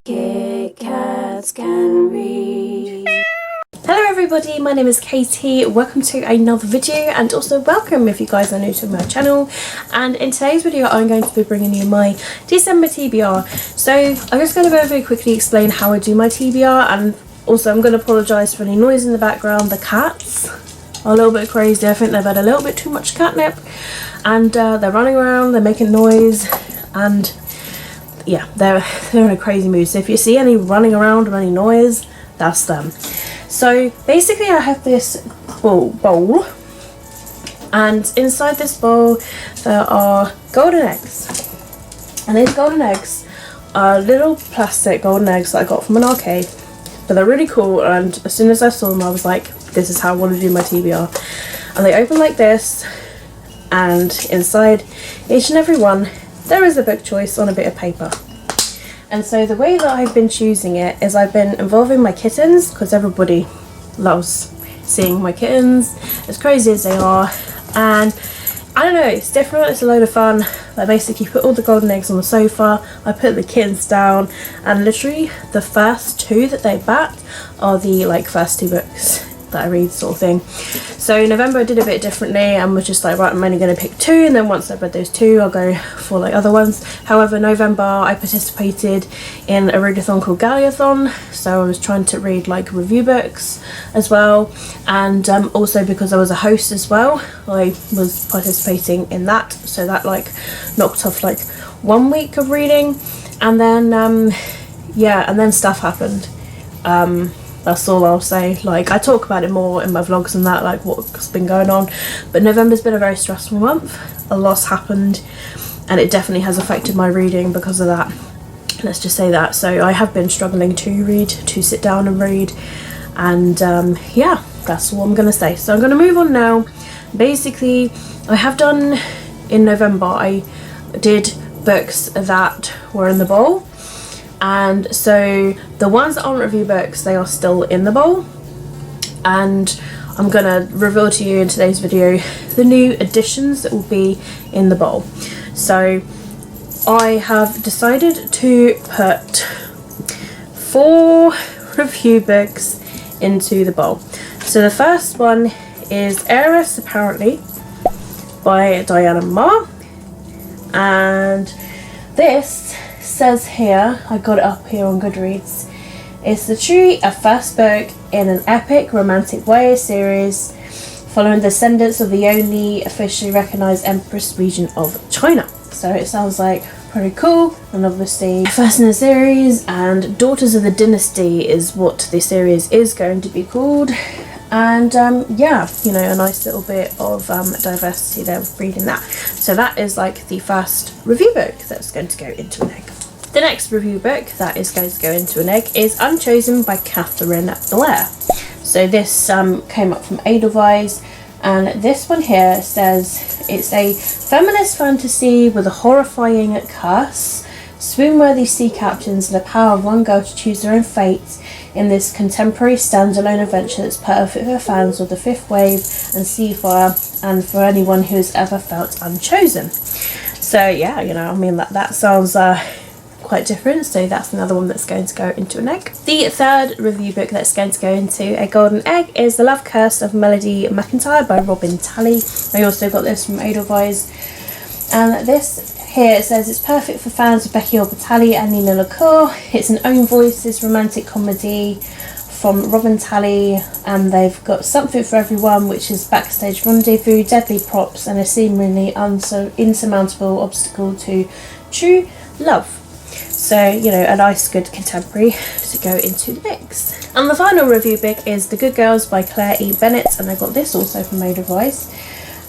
Kit Kats can read. Hello everybody, my name is Katie. Welcome to another video, and also welcome if you guys are new to my channel. And in today's video I'm going to be bringing you my December TBR. So I'm just going to very quickly explain how I do my TBR, and also I'm going to apologise for any noise in the background. The cats are a little bit crazy. I think they've had a little bit too much catnip, and they're running around, they're making noise, and yeah, they're in a crazy mood. So if you see any running around or any noise, that's them. So basically I have this bowl, and inside this bowl there are golden eggs, and these golden eggs are little plastic golden eggs that I got from an arcade, but they're really cool. And as soon as I saw them I was like, this is how I want to do my TBR. And they open like this, and inside each and every one there is a book choice on a bit of paper. And so the way that I've been choosing it is I've been involving my kittens, because everybody loves seeing my kittens, as crazy as they are. And I don't know, it's different, it's a load of fun. I basically put all the golden eggs on the sofa, I put the kittens down, and literally the first two that they back are the first two books that I read, sort of thing. So November I did a bit differently and was just like, right, I'm only going to pick two, and then once I've read those two I'll go for other ones. However, November I participated in a readathon called Galleathon, so I was trying to read review books as well, and also because I was a host as well, I was participating in that, so that knocked off 1 week of reading. And then yeah, and then stuff happened. That's all I'll say. I talk about it more in my vlogs and that, what's been going on. But November's been a very stressful month. A lot's happened, and it definitely has affected my reading because of that. Let's just say that. So I have been struggling to read, to sit down and read. And yeah, that's all I'm going to say. So I'm going to move on now. Basically, I have done in November, I did books that were in the bowl. And so the ones that aren't review books, they are still in the bowl, and I'm gonna reveal to you in today's video the new additions that will be in the bowl. So I have decided to put 4 review books into the bowl. So the first one is Heiress, apparently, by Diana Maher, and this says here, I got it up here on Goodreads, it's literally a first book in an epic romantic YA series following the descendants of the only officially recognised Empress region of China. So it sounds pretty cool, and obviously first in the series, and Daughters of the Dynasty is what the series is going to be called. And yeah, a nice little bit of diversity there with reading that. So that is the first review book that's going to go into an egg. The next review book that is going to go into an egg is Unchosen by Catherine Blair. So this came up from Edelweiss, and this one here says it's a feminist fantasy with a horrifying curse, swoon-worthy sea captains, and the power of one girl to choose their own fate in this contemporary standalone adventure that's perfect for fans of the Fifth Wave and Seafire, and for anyone who has ever felt unchosen. So yeah, I mean that sounds quite different, so that's another one that's going to go into an egg. The third review book that's going to go into a golden egg is The Love Curse of Melody McIntyre by Robin Talley. I also got this from Edelweiss, and this here, it says it's perfect for fans of Becky Albertalli and Nina LaCour. It's an own voices romantic comedy from Robin Talley, and they've got something for everyone, which is backstage rendezvous, deadly props, and a seemingly insurmountable obstacle to true love. So, a nice good contemporary to go into the mix. And the final review book is The Good Girls by Claire E. Bennett, and I got this also from Edelweiss.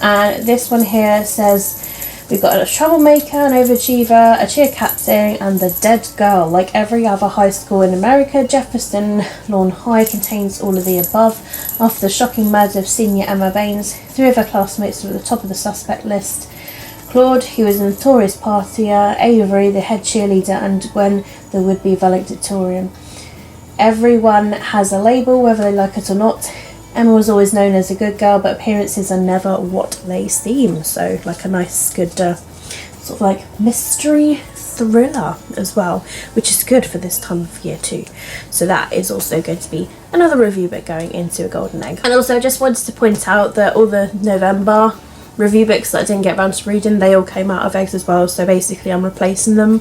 And this one here says, we've got a troublemaker, an overachiever, a cheer captain, and the dead girl. Like every other high school in America, Jefferson Lawn High contains all of the above. After the shocking murder of senior Emma Baines, 3 of her classmates were at the top of the suspect list. Claude, who was a notorious partier, Avery, the head cheerleader, and Gwen, the would-be valedictorian. Everyone has a label, whether they like it or not. Emma was always known as a good girl, but appearances are never what they seem. So a nice good sort of like mystery thriller as well, which is good for this time of year too. So that is also going to be another review book going into a golden egg. And also I just wanted to point out that all the November review books that I didn't get around to reading, they all came out of eggs as well. So basically I'm replacing them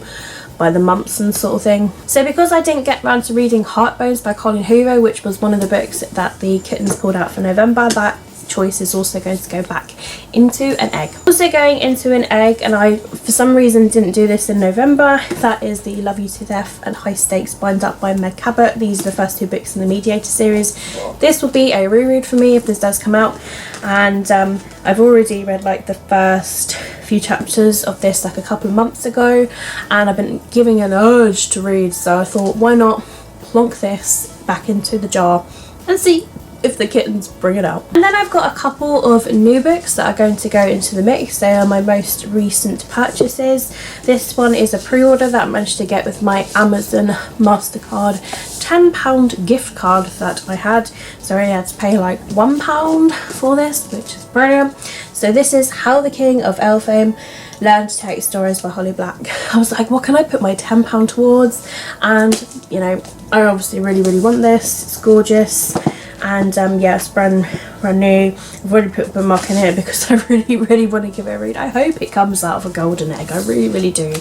by the months and sort of thing. So because I didn't get around to reading Heartbones by Colin Hoover, which was one of the books that the kittens pulled out for November, that choice is also going to go back into an egg. Also going into an egg, and I for some reason didn't do this in November, that is the Love You to Death and High Stakes Bind Up by Meg Cabot. These are the first 2 books in the Mediator series. This will be a reread for me if this does come out, and I've already read like the first few chapters of this like a couple of months ago, and I've been giving an urge to read, so I thought why not plonk this back into the jar and see if the kittens bring it out. And then I've got a couple of new books that are going to go into the mix. They are my most recent purchases. This one is a pre-order that I managed to get with my Amazon MasterCard £10 gift card that I had, so I only had to pay like £1 for this, which is brilliant. So this is How the King of Elfame Learned to Take Stories by Holly Black. I was like, what can I put my £10 towards? And you know, I obviously really want this. It's gorgeous. And yeah, it's brand new. I've already put a bookmark in it because I really want to give it a read. I hope it comes out of a golden egg. I really do.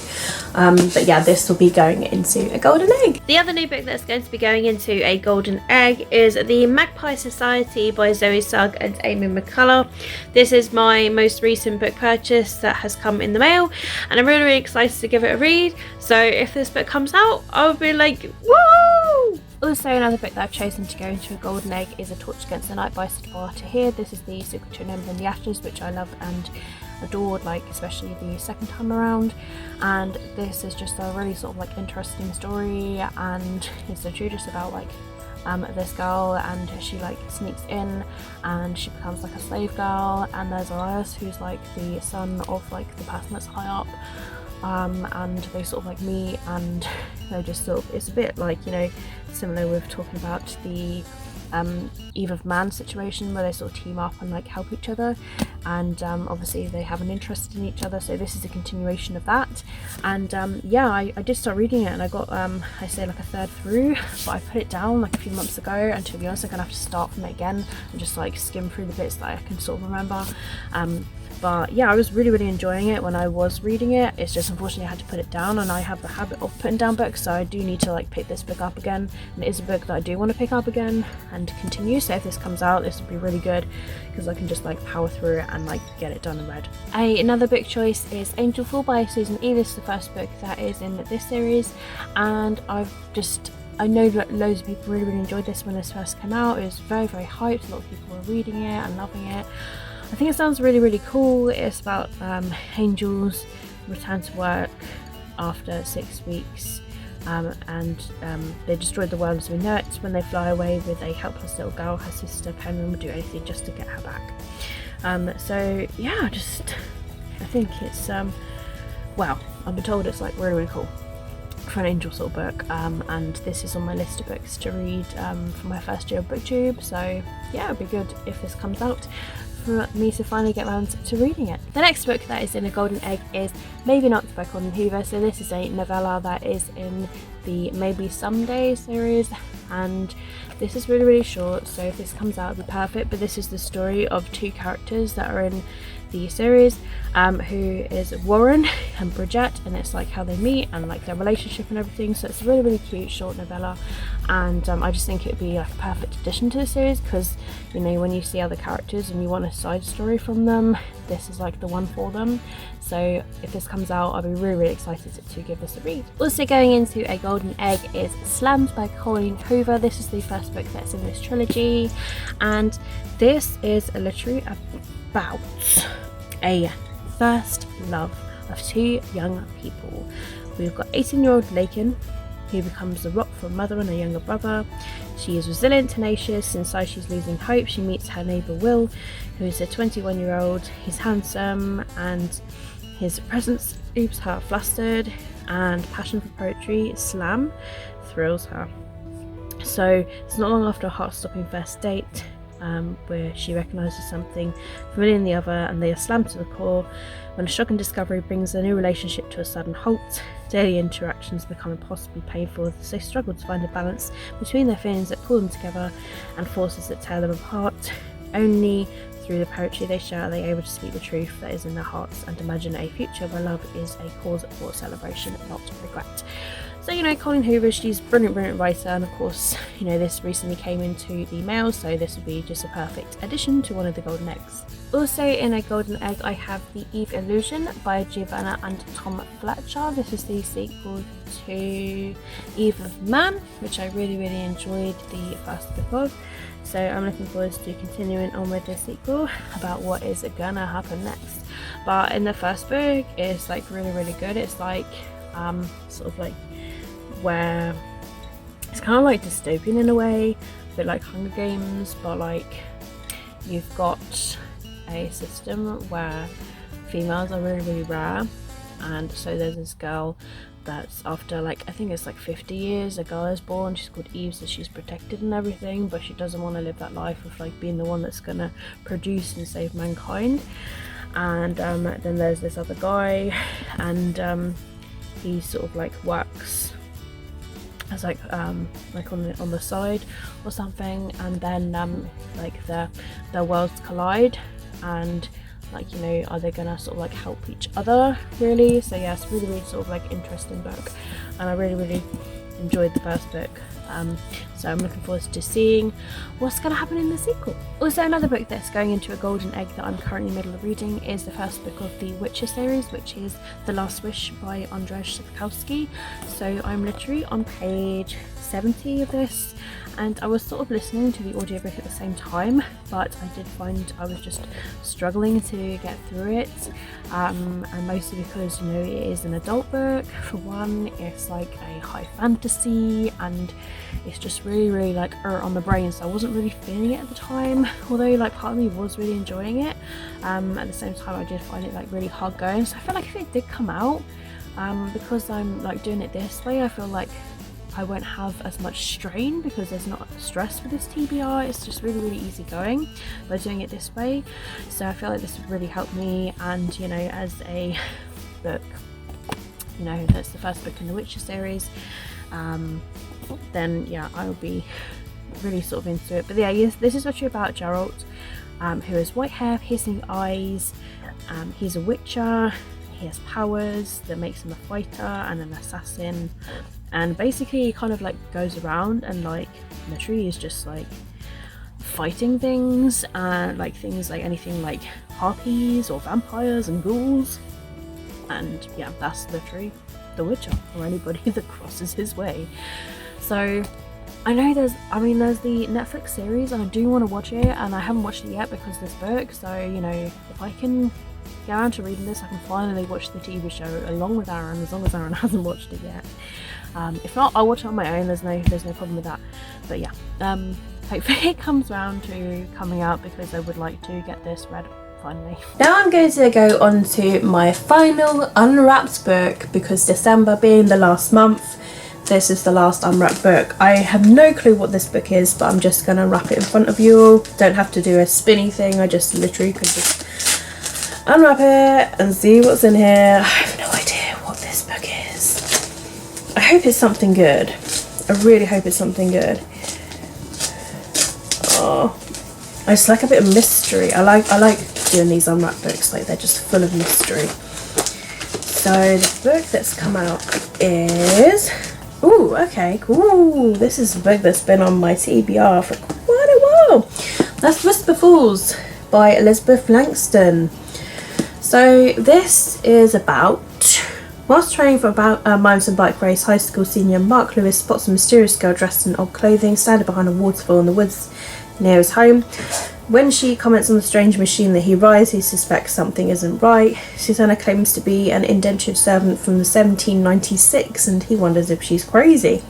But yeah, this will be going into a golden egg. The other new book that's going to be going into a golden egg is The Magpie Society by Zoe Sugg and Amy McCullough. This is my most recent book purchase that has come in the mail, and I'm really excited to give it a read. So if this book comes out, I'll be like, woo! Also, another book that I've chosen to go into a golden egg is A Torch Against the Night by Sidhwar Tahir. This is the Secret to Remember in the Ashes, which I love and adored, like especially the second time around. And this is just a really sort of like interesting story, and it's literally just about like this girl, and she like sneaks in and she becomes like a slave girl, and there's Elias who's like the son of like the person that's high up. And they sort of like meet, and they just sort of, it's a bit like, you know, similar with talking about the Eve of Man situation, where they sort of team up and like help each other, and obviously they have an interest in each other, so this is a continuation of that. And yeah, I did start reading it, and I got I say like a third through, but I put it down like a few months ago, and to be honest I'm gonna have to start from it again and just like skim through the bits that I can sort of remember. But yeah, I was really enjoying it when I was reading it. It's just unfortunately I had to put it down, and I have the habit of putting down books, so I do need to like pick this book up again, and it is a book that I do want to pick up again and continue. So if this comes out, this would be really good because I can just like power through it and like get it done and read. Another book choice is Angel Fall by Susan E. This is the first book that is in this series, and I know that loads of people really enjoyed this when this first came out. It was very hyped. A lot of people were reading it and loving it. I think it sounds really cool. It's about angels return to work after 6 weeks, and they destroyed the world as we know it when they fly away with a helpless little girl. Her sister Penguin would do anything just to get her back. So yeah, I think it's well, I've been told it's like really cool for an angel sort of book, and this is on my list of books to read for my first year of booktube. So yeah, it'd be good if this comes out for me to finally get around to reading it. The next book that is in a golden egg is Maybe Not by Colin Hoover. So this is a novella that is in the Maybe Someday series, and this is really short, so if this comes out it'll be perfect. But this is the story of 2 characters that are in the series, who is Warren and Bridget, and it's like how they meet and like their relationship and everything. So it's a really cute short novella, and I just think it would be like a perfect addition to the series, because you know, when you see other characters and you want a side story from them, this is like the one for them. So if this comes out, I'll be really excited to give this a read. Also going into a golden egg is Slammed by Colleen Hoover. This is the first book that's in this trilogy, and this is literally about a first love of 2 young people. We've got 18-year-old Lakin, who becomes a rock for a mother and a younger brother. She is resilient, tenacious. Inside she's losing hope. She meets her neighbour Will, who is a 21-year-old. He's handsome, and his presence leaves her flustered, and passion for poetry, slam, thrills her. So it's not long after a heart-stopping first date where she recognises something familiar in the other, and they are slammed to the core when a shocking discovery brings their new relationship to a sudden halt. Daily interactions become impossibly painful as they struggle to find a balance between their feelings that pull them together and forces that tear them apart. Only through the poetry they share are they able to speak the truth that is in their hearts and imagine a future where love is a cause for celebration, not regret. So, you know, Colleen Hoover, she's a brilliant writer, and of course, you know, this recently came into the mail, so this would be just a perfect addition to one of the golden eggs. Also in a golden egg, I have The Eve Illusion by Giovanna and Tom Fletcher. This is the sequel to Eve of Man, which I really enjoyed the first book of. So I'm looking forward to continuing on with the sequel about what is gonna happen next. But in the first book, it's like really good. It's like sort of like where it's kind of like dystopian in a way, a bit like Hunger Games, but like you've got a system where females are really rare, and so there's this girl that's after like I think it's like 50 years a girl is born. She's called Eve, so she's protected and everything, but she doesn't want to live that life of like being the one that's gonna produce and save mankind. And then there's this other guy, and he sort of like works as like on the side or something, and then like their worlds collide, and like, you know, are they gonna sort of like help each other really? So yeah, it's really sort of like interesting book, and I really enjoyed the first book. So I'm looking forward to seeing what's going to happen in the sequel. Also, another book that's going into a golden egg that I'm currently in the middle of reading is the first book of the Witcher series, which is The Last Wish by Andrzej Sapkowski. So I'm literally on page 70 of this, and I was sort of listening to the audiobook at the same time, but I did find I was just struggling to get through it, and mostly because, you know, it is an adult book. For one, it's like a high fantasy, and it's just really like on the brain, so I wasn't really feeling it at the time, although like part of me was really enjoying it. At the same time, I did find it like really hard going, so I feel like if it did come out, because I'm like doing it this way, I feel like I won't have as much strain because there's not stress with this TBR. It's just really easy going by doing it this way. So I feel like this would really help me, and you know, as a book, you know, that's the first book in the Witcher series, then yeah, I'll be really sort of into it. But yeah, yes, this is actually about Geralt, who has white hair, piercing eyes. He's a Witcher. He has powers that makes him a fighter and an assassin, and basically he kind of like goes around and like literally is just like fighting things, and like things like anything like harpies or vampires and ghouls, and yeah, that's literally the Witcher or anybody that crosses his way. So I know there's the Netflix series, and I do want to watch it, and I haven't watched it yet because of this book. So, you know, if I can get around to reading this, I can finally watch the TV show along with Aaron, as long as Aaron hasn't watched it yet. If not, I'll watch it on my own. There's no problem with that. But yeah, hopefully it comes around to coming out, because I would like to get this read finally. Now I'm going to go on to my final Unwrapped book, because December being the last month, this is the last Unwrapped book. I have no clue what this book is, but I'm just going to wrap it in front of you all. Don't have to do a spinny thing. I just literally could just unwrap it and see what's in here. I have no idea what this book is. I hope it's something good. I really hope it's something good. Oh, I just like a bit of mystery. I like doing these Unwrapped books, like they're just full of mystery. So the book that's come out is, ooh, okay, cool. This is a book that's been on my TBR for quite a while. That's Whisper Falls by Elizabeth Langston. So this is about, whilst training for a mountain bike race, high school senior Mark Lewis spots a mysterious girl dressed in old clothing standing behind a waterfall in the woods near his home. When she comments on the strange machine that he rides, he suspects something isn't right. Susanna claims to be an indentured servant from the 1796, and he wonders if she's crazy.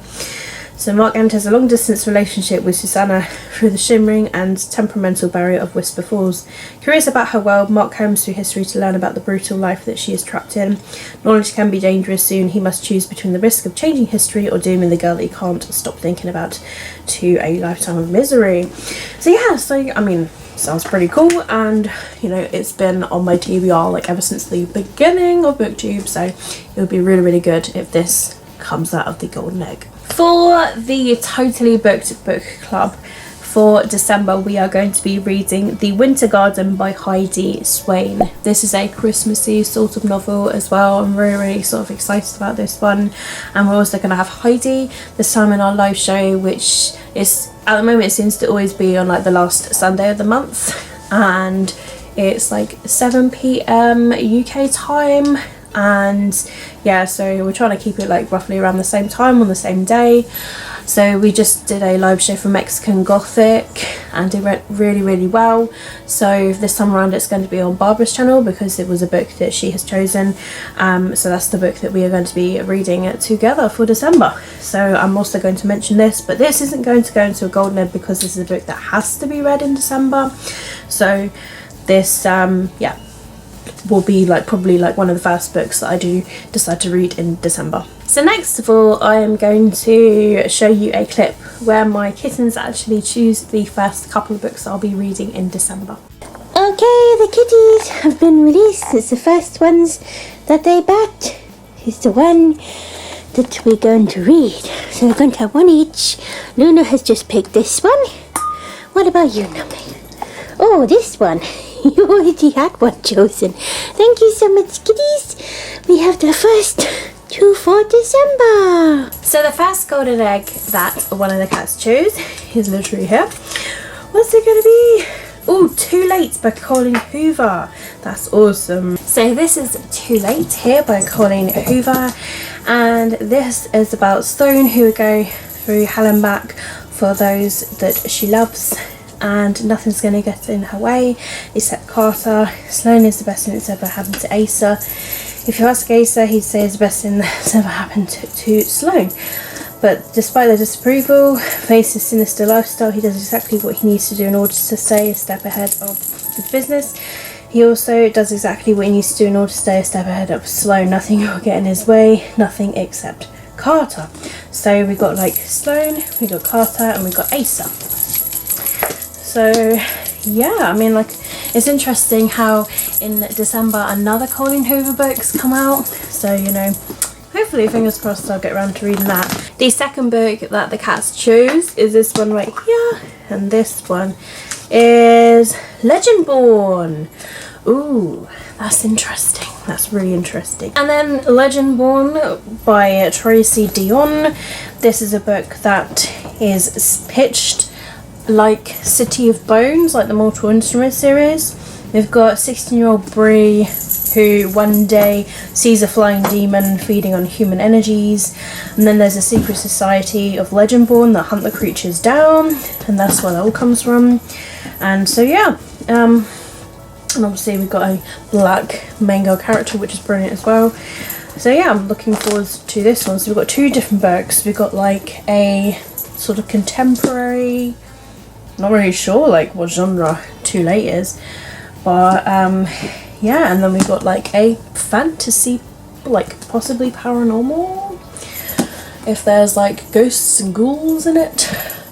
So Mark enters a long-distance relationship with Susanna through the shimmering and temperamental barrier of Whisper Falls. Curious about her world, Mark combs through history to learn about the brutal life that she is trapped in. Knowledge can be dangerous. Soon he must choose between the risk of changing history or dooming the girl that he can't stop thinking about to a lifetime of misery. So yeah, I mean, sounds pretty cool, and you know, it's been on my TBR like ever since the beginning of BookTube, so it would be really good if this comes out of the golden egg. For the Totally Booked book club for December, we are going to be reading The Winter Garden by Heidi Swain. This is a Christmassy sort of novel as well. I'm really sort of excited about this one, and we're also going to have Heidi this time in our live show, which is, at the moment, it seems to always be on like the last Sunday of the month, and it's like 7 p.m. UK time. And yeah, so we're trying to keep it like roughly around the same time on the same day. So we just did a live show for Mexican Gothic and it went really well. So this time around it's going to be on Barbara's channel because it was a book that she has chosen. So that's the book that we are going to be reading together for December. So I'm also going to mention this, but this isn't going to go into a golden egg because this is a book that has to be read in December. So this yeah, will be like probably like one of the first books that I do decide to read in December. So next of all, I am going to show you a clip where my kittens actually choose the first couple of books I'll be reading in December. Okay, the kitties have been released. It's the first ones that they backed. It's the one that we're going to read. So we're going to have one each. Luna has just picked this one. What about you, Nummy? Oh, this one. You already had one chosen. Thank you so much, kitties. We have the first two for December. So the first golden egg that one of the cats chose is literally here. What's it gonna be? Oh, Too Late by Colleen Hoover. That's awesome. So this is Too Late here by Colleen Hoover, and this is about Sloane, who will go through hell and back for those that she loves, and nothing's going to get in her way except Carter. Sloane is the best thing that's ever happened to Asa. If you ask Asa, he'd say it's the best thing that's ever happened to Sloane. But despite their disapproval, Face's sinister lifestyle, he does exactly what he needs to do in order to stay a step ahead of his business. He also does exactly what he needs to do in order to stay a step ahead of Sloane. Nothing will get in his way, nothing except Carter. So we've got like Sloane, we've got Carter, and we've got Asa. So yeah, I mean, like, it's interesting how in December another Colleen Hoover book's come out, so you know, hopefully, fingers crossed, I'll get around to reading that. The second book that the cats chose is this one right here, and this one is Legendborn. Ooh, that's interesting. That's really interesting. And then Legendborn by Tracy Dion. This is a book that is pitched like City of Bones, like the Mortal Instrument series. We've got 16-year-old Bree who one day sees a flying demon feeding on human energies, and then there's a secret society of Legendborn that hunt the creatures down, and that's where that all comes from. And so yeah, and obviously we've got a black main girl character, which is brilliant as well. So yeah, I'm looking forward to this one. So we've got two different books. We've got like a sort of contemporary, not really sure like what genre Too Late is, but yeah, and then we've got like a fantasy, like possibly paranormal, if there's like ghosts and ghouls in it.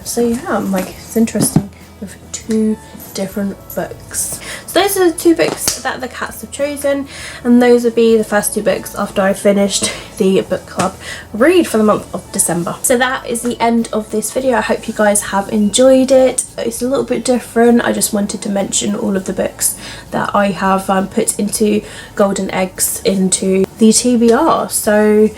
So yeah, like, it's interesting with two different books. So those are the two books that the cats have chosen, and those would be the first two books after I finished the book club read for the month of December. So that is the end of this video. I hope you guys have enjoyed it. It's a little bit different. I just wanted to mention all of the books that I have put into golden eggs into the TBR. So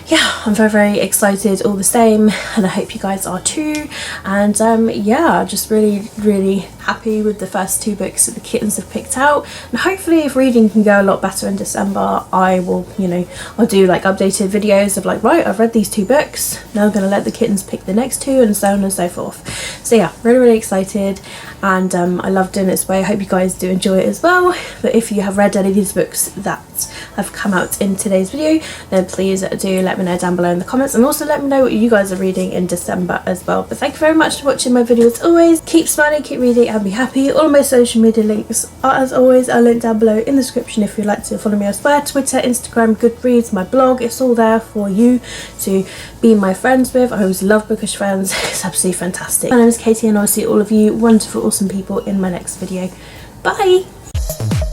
yeah, I'm very excited all the same, and I hope you guys are too. And yeah, just really happy with the first two books that the kittens have picked out, and hopefully if reading can go a lot better in December, I will, you know, I'll do like updated videos of like, right, I've read these two books, now I'm going to let the kittens pick the next two, and so on and so forth. So yeah, really excited, and I love doing it this way. I hope you guys do enjoy it as well. But if you have read any of these books that have come out in today's video, then please do let me know down below in the comments, and also let me know what you guys are reading in December as well. But thank you very much for watching my video as always. Keep smiling, keep reading, and be happy. All of my social media links are, as always, are linked down below in the description if you'd like to follow me elsewhere. Twitter, Instagram, Goodreads, my blog, it's all there for you to be my friends with. I always love bookish friends. It's absolutely fantastic. My name is Katie, and I'll see all of you wonderful, awesome people in my next video. Bye!